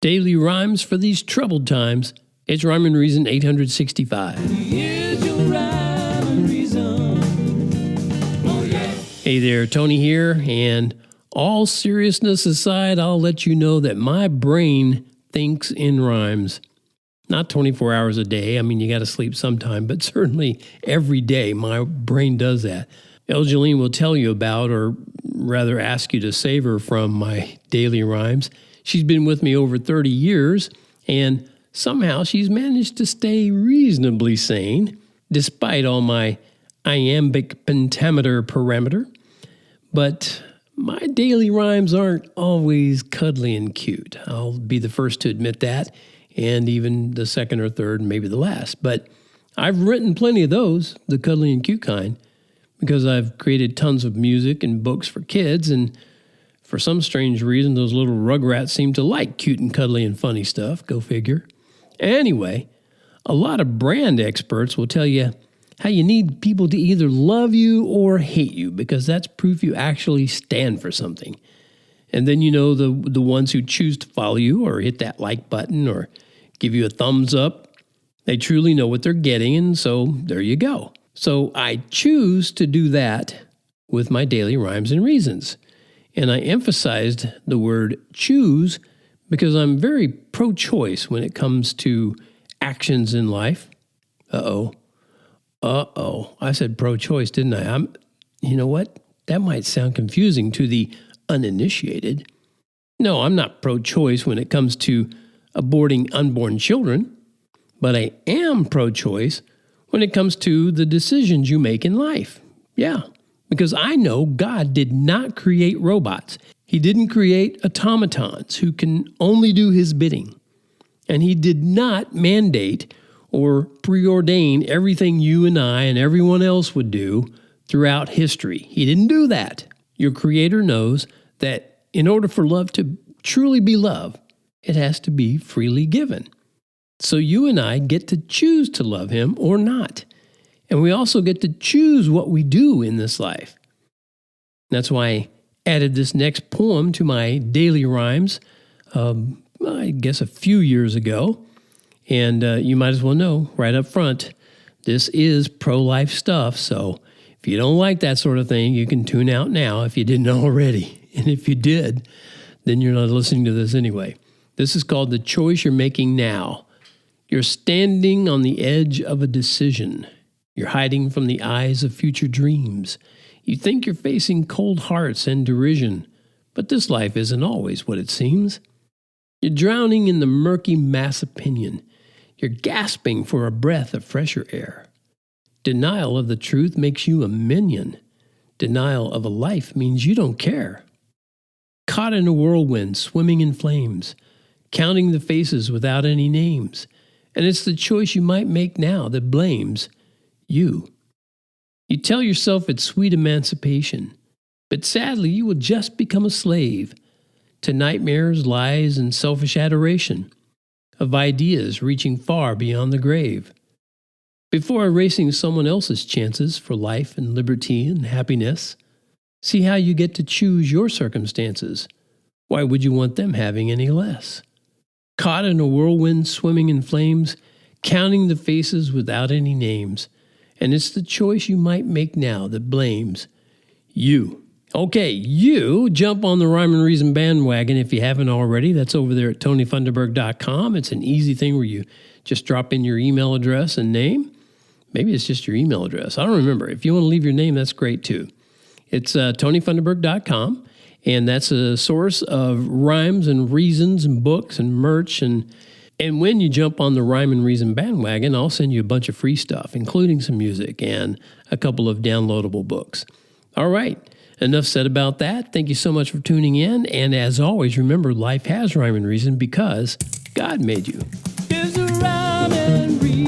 Daily rhymes for these troubled times. It's Rhyme and Reason 865. Here's your rhyme and reason. Oh, yeah. Hey there, Tony here, and all seriousness aside, I'll let you know that my brain thinks in rhymes. Not 24 hours a day. I mean, you got to sleep sometime, but certainly every day my brain does that. Elgeline will tell you about, or rather ask you to savor from, my daily rhymes. She's been with me over 30 years, and somehow she's managed to stay reasonably sane, despite all my iambic pentameter parameter. But my daily rhymes aren't always cuddly and cute. I'll be the first to admit that, and even the second or third, maybe the last. But I've written plenty of those, the cuddly and cute kind, because I've created tons of music and books for kids, and for some strange reason, those little rugrats seem to like cute and cuddly and funny stuff. Go figure. Anyway, a lot of brand experts will tell you how you need people to either love you or hate you, because that's proof you actually stand for something. And then the ones who choose to follow you or hit that like button or give you a thumbs up, they truly know what they're getting, and so there you go. So I choose to do that with my daily rhymes and reasons. And I emphasized the word choose because I'm very pro-choice when it comes to actions in life. I said pro-choice, didn't I? You know what? That might sound confusing to the uninitiated. No, I'm not pro-choice when it comes to aborting unborn children, but I am pro-choice when it comes to the decisions you make in life. Yeah. Because I know God did not create robots. He didn't create automatons who can only do his bidding. And he did not mandate or preordain everything you and I and everyone else would do throughout history. He didn't do that. Your Creator knows that in order for love to truly be love, it has to be freely given. So you and I get to choose to love him or not. And we also get to choose what we do in this life. That's why I added this next poem to my daily rhymes, I guess a few years ago. And you might as well know right up front, this is pro-life stuff. So if you don't like that sort of thing, you can tune out now if you didn't already. And if you did, then you're not listening to this anyway. This is called The Choice You're Making Now. You're standing on the edge of a decision. You're hiding from the eyes of future dreams. You think you're facing cold hearts and derision, but this life isn't always what it seems. You're drowning in the murky mass opinion. You're gasping for a breath of fresher air. Denial of the truth makes you a minion. Denial of a life means you don't care. Caught in a whirlwind, swimming in flames, counting the faces without any names. And it's the choice you might make now that blames you. You tell yourself it's sweet emancipation, but sadly you will just become a slave to nightmares, lies, and selfish adoration of ideas reaching far beyond the grave. Before erasing someone else's chances for life and liberty and happiness, see how you get to choose your circumstances. Why would you want them having any less? Caught in a whirlwind, swimming in flames, counting the faces without any names. And it's the choice you might make now that blames you. Okay, you jump on the Rhyme and Reason bandwagon if you haven't already. That's over there at tonyfunderburk.com. It's an easy thing where you just drop in your email address and name. Maybe it's just your email address. I don't remember. If you want to leave your name, that's great too. It's tonyfunderburk.com, and that's a source of rhymes and reasons and books and merch. And when you jump on the Rhyme and Reason bandwagon, I'll send you a bunch of free stuff, including some music and a couple of downloadable books. All right, enough said about that. Thank you so much for tuning in. And as always, remember, life has rhyme and reason because God made you. Here's a rhyme and reason.